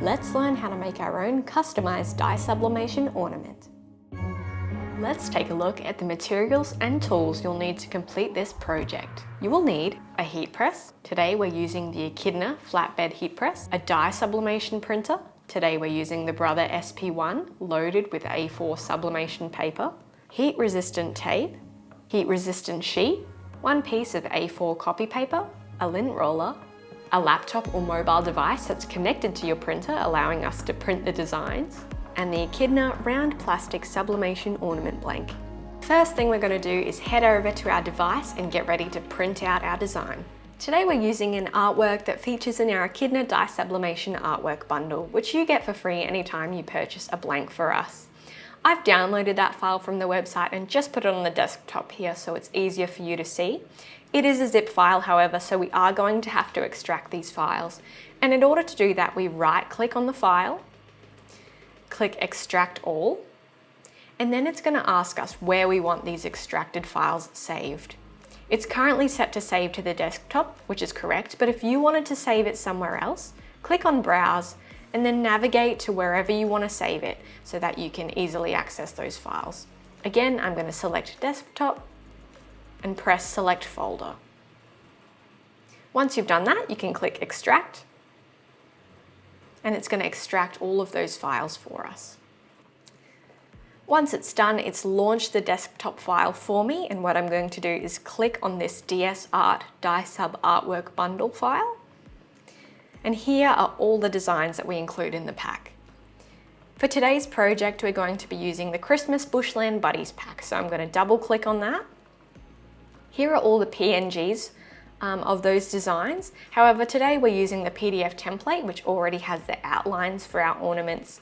Let's learn how to make our own customized dye sublimation ornament. Let's take a look at the materials and tools you'll need to complete this project. You will need a heat press. Today we're using the Echidna flatbed heat press, a dye sublimation printer. Today we're using the Brother SP1 loaded with A4 sublimation paper, heat resistant tape, heat resistant sheet, one piece of A4 copy paper, a lint roller, a laptop or mobile device that's connected to your printer allowing us to print the designs, and the Echidna round plastic sublimation ornament blank. First thing we're going to do is head over to our device and get ready to print out our design. Today we're using an artwork that features in our Echidna dye sublimation artwork bundle, which you get for free anytime you purchase a blank for us. I've downloaded that file from the website and just put it on the desktop here so it's easier for you to see. It is a zip file, however, so we are going to have to extract these files. And in order to do that, we right-click on the file, click Extract All, and then it's going to ask us where we want these extracted files saved. It's currently set to save to the desktop, which is correct, but if you wanted to save it somewhere else, click on Browse and then navigate to wherever you want to save it so that you can easily access those files. Again, I'm going to select Desktop and press Select Folder. Once you've done that, you can click Extract, and it's going to extract all of those files for us. Once it's done, it's launched the desktop file for me, and what I'm going to do is click on this DS Art Dye Sub Artwork Bundle file. And here are all the designs that we include in the pack. For today's project, we're going to be using the Christmas Bushland Buddies pack, so I'm going to double click on that. Here are all the PNGs of those designs. However, today we're using the PDF template, which already has the outlines for our ornaments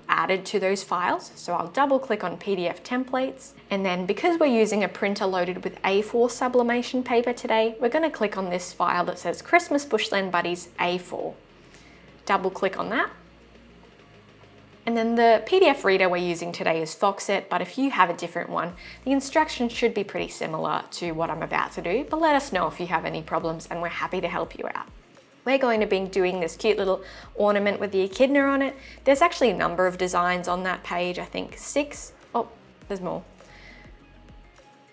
added to those files. So I'll double click on PDF templates. And then because we're using a printer loaded with A4 sublimation paper today, we're going to click on this file that says Christmas Bushland Buddies A4. Double click on that. And then the PDF reader we're using today is Foxit, but if you have a different one, the instructions should be pretty similar to what I'm about to do, but let us know if you have any problems and we're happy to help you out. We're going to be doing this cute little ornament with the Echidna on it. There's actually a number of designs on that page, I think 6, oh, there's more,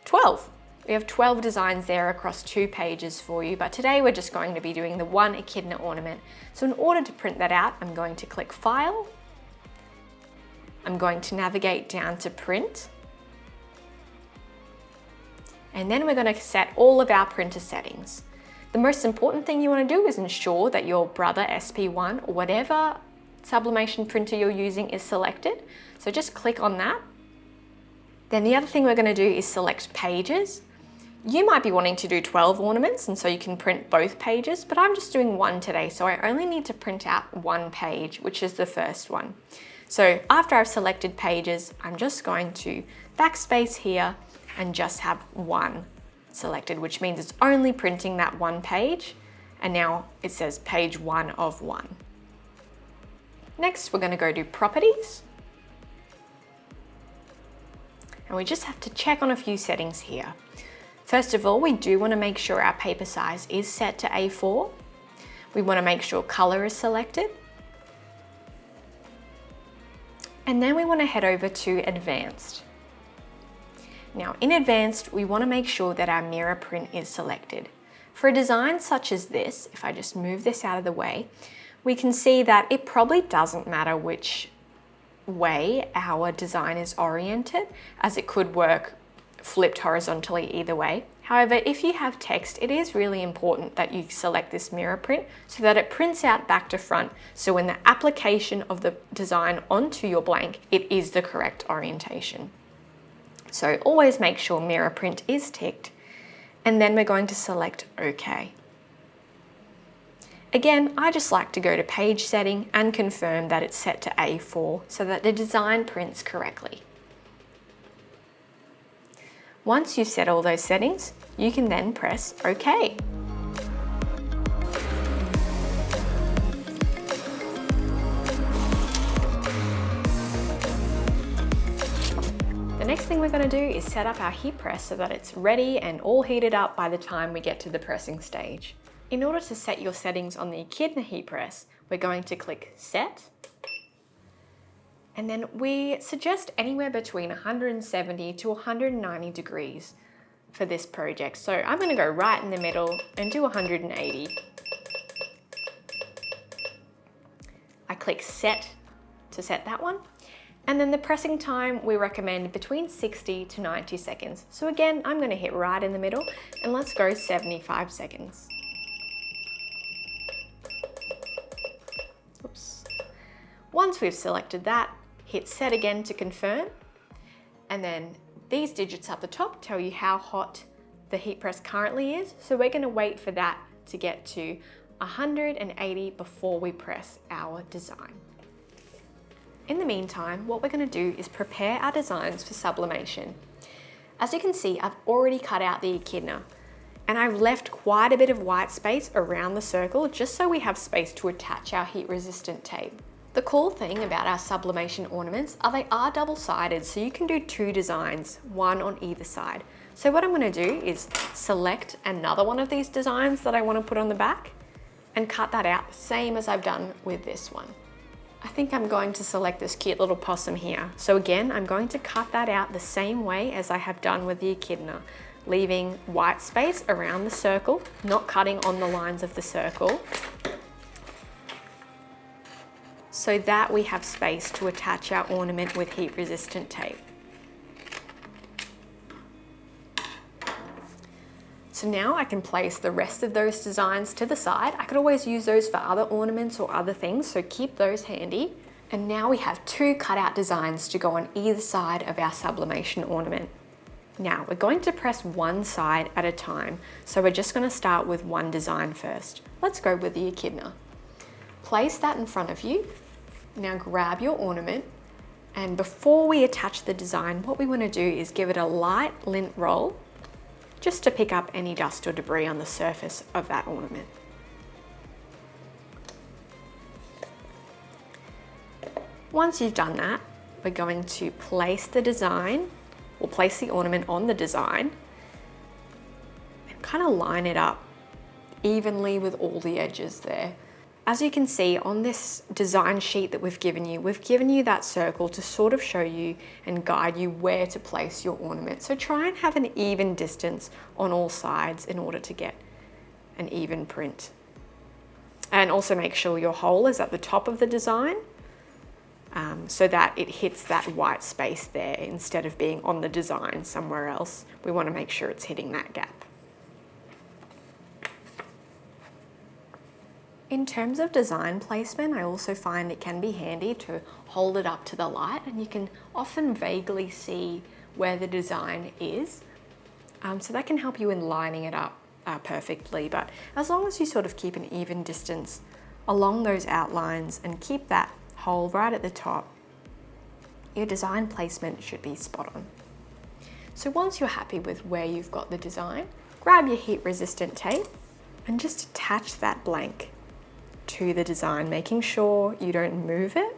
12. We have 12 designs there across 2 pages for you, but today we're just going to be doing the one Echidna ornament. So in order to print that out, I'm going to click File, I'm going to navigate down to Print, and then we're going to set all of our printer settings. The most important thing you want to do is ensure that your Brother SP1 or whatever sublimation printer you're using is selected. So just click on that. Then the other thing we're going to do is select pages. You might be wanting to do 12 ornaments and so you can print both pages, but I'm just doing one today, so I only need to print out one page, which is the first one. So after I've selected pages, I'm just going to backspace here and just have one selected, which means it's only printing that one page. And now it says page 1 of 1. Next, we're going to go to Properties. And we just have to check on a few settings here. First of all, we do want to make sure our paper size is set to A4. We want to make sure color is selected. And then we want to head over to Advanced. Now in Advanced, we want to make sure that our mirror print is selected. For a design such as this, if I just move this out of the way, we can see that it probably doesn't matter which way our design is oriented, as it could work flipped horizontally either way. However, if you have text, it is really important that you select this mirror print so that it prints out back to front. So when the application of the design onto your blank, it is the correct orientation. So always make sure mirror print is ticked, and then we're going to select OK. Again, I just like to go to page setting and confirm that it's set to A4 so that the design prints correctly. Once you've set all those settings, you can then press OK. The next thing we're going to do is set up our heat press so that it's ready and all heated up by the time we get to the pressing stage. In order to set your settings on the Echidna heat press, We're going to click Set. And then we suggest anywhere between 170 to 190 degrees for this project. So I'm going to go right in the middle and do 180. I click Set to set that one. And then the pressing time we recommend between 60 to 90 seconds. So again, I'm going to hit right in the middle and let's go 75 seconds. Oops. Once we've selected that, hit Set again to confirm. And then these digits at the top tell you how hot the heat press currently is. So we're going to wait for that to get to 180 before we press our design. In the meantime, what we're going to do is prepare our designs for sublimation. As you can see, I've already cut out the echidna and I've left quite a bit of white space around the circle just so we have space to attach our heat resistant tape. The cool thing about our sublimation ornaments are they are double-sided, so you can do two designs, one on either side. So what I'm going to do is select another one of these designs that I want to put on the back and cut that out, same as I've done with this one. I think I'm going to select this cute little possum here. So again, I'm going to cut that out the same way as I have done with the echidna, leaving white space around the circle, not cutting on the lines of the circle, so that we have space to attach our ornament with heat resistant tape. So now I can place the rest of those designs to the side. I could always use those for other ornaments or other things, so keep those handy. And now we have two cutout designs to go on either side of our sublimation ornament. Now we're going to press one side at a time, so we're just going to start with one design first. Let's go with the echidna. Place that in front of you. Now grab your ornament, and before we attach the design, what we want to do is give it a light lint roll just to pick up any dust or debris on the surface of that ornament. Once you've done that, we're going to place the design, or place the ornament on the design and kind of line it up evenly with all the edges there. As you can see on this design sheet that we've given you that circle to sort of show you and guide you where to place your ornament. So try and have an even distance on all sides in order to get an even print. And also make sure your hole is at the top of the design so that it hits that white space there instead of being on the design somewhere else. We want to make sure it's hitting that gap. In terms of design placement, I also find it can be handy to hold it up to the light, and you can often vaguely see where the design is. So that can help you in lining it up perfectly, but as long as you sort of keep an even distance along those outlines and keep that hole right at the top, your design placement should be spot on. So once you're happy with where you've got the design, grab your heat resistant tape and just attach that blank to the design, making sure you don't move it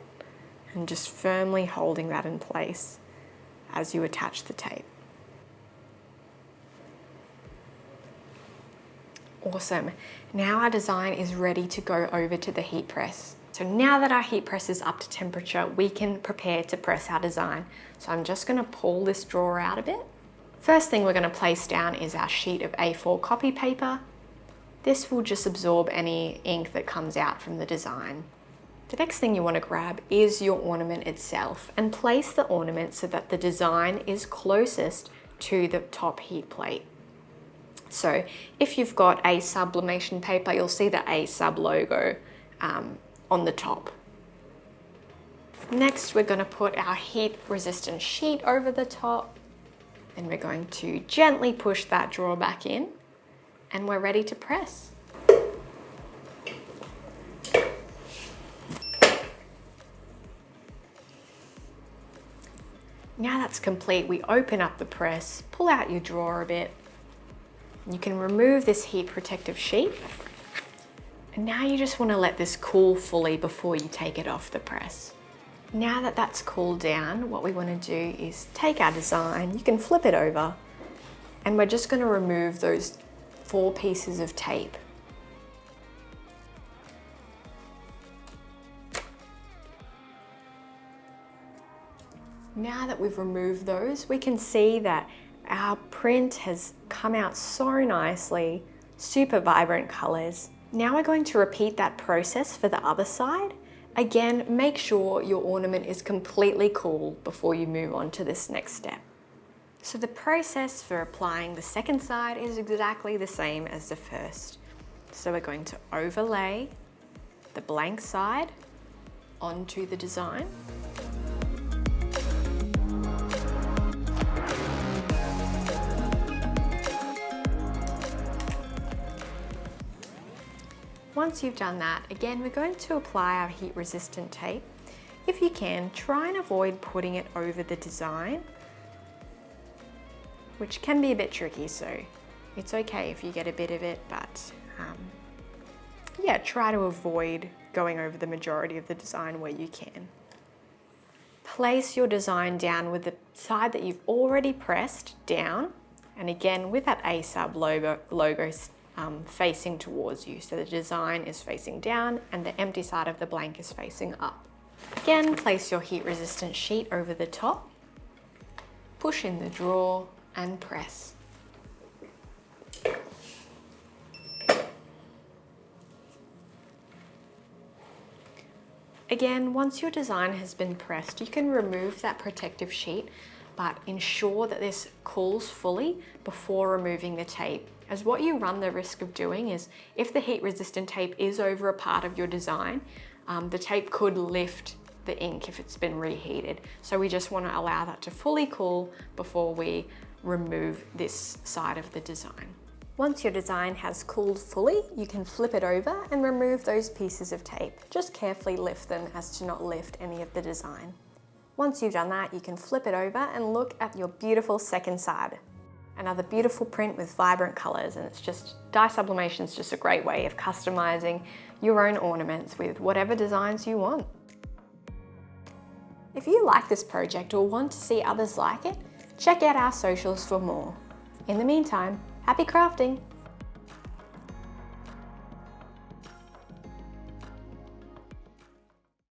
and just firmly holding that in place as you attach the tape. Awesome. Now our design is ready to go over to the heat press. So now that our heat press is up to temperature, we can prepare to press our design. So I'm just going to pull this drawer out a bit. First thing we're going to place down is our sheet of A4 copy paper. This will just absorb any ink that comes out from the design. The next thing you want to grab is your ornament itself and place the ornament so that the design is closest to the top heat plate. So if you've got a sublimation paper, you'll see the A sub logo on the top. Next, we're going to put our heat resistant sheet over the top, and we're going to gently push that drawer back in, and we're ready to press. Now that's complete, we open up the press, pull out your drawer a bit. You can remove this heat protective sheet. And now you just want to let this cool fully before you take it off the press. Now that that's cooled down, what we want to do is take our design, you can flip it over, and we're just going to remove those 4 pieces of tape. Now that we've removed those, we can see that our print has come out so nicely, super vibrant colors. Now we're going to repeat that process for the other side. Again, make sure your ornament is completely cool before you move on to this next step. So the process for applying the second side is exactly the same as the first. So we're going to overlay the blank side onto the design. Once you've done that, again, we're going to apply our heat resistant tape. If you can, try and avoid putting it over the design, which can be a bit tricky, so it's okay if you get a bit of it, but yeah, try to avoid going over the majority of the design where you can. Place your design down with the side that you've already pressed down, and again with that A sub logo facing towards you. So the design is facing down and the empty side of the blank is facing up. Again, place your heat resistant sheet over the top, push in the drawer and press. Again, once your design has been pressed, you can remove that protective sheet, but ensure that this cools fully before removing the tape. As what you run the risk of doing is, if the heat resistant tape is over a part of your design, the tape could lift the ink if it's been reheated. So we just want to allow that to fully cool before we remove this side of the design. Once your design has cooled fully, you can flip it over and remove those pieces of tape. Just carefully lift them as to not lift any of the design. Once you've done that, you can flip it over and look at your beautiful second side. Another beautiful print with vibrant colors, and it's just, dye sublimation is just a great way of customizing your own ornaments with whatever designs you want. If you like this project or want to see others like it, check out our socials for more. In the meantime, happy crafting!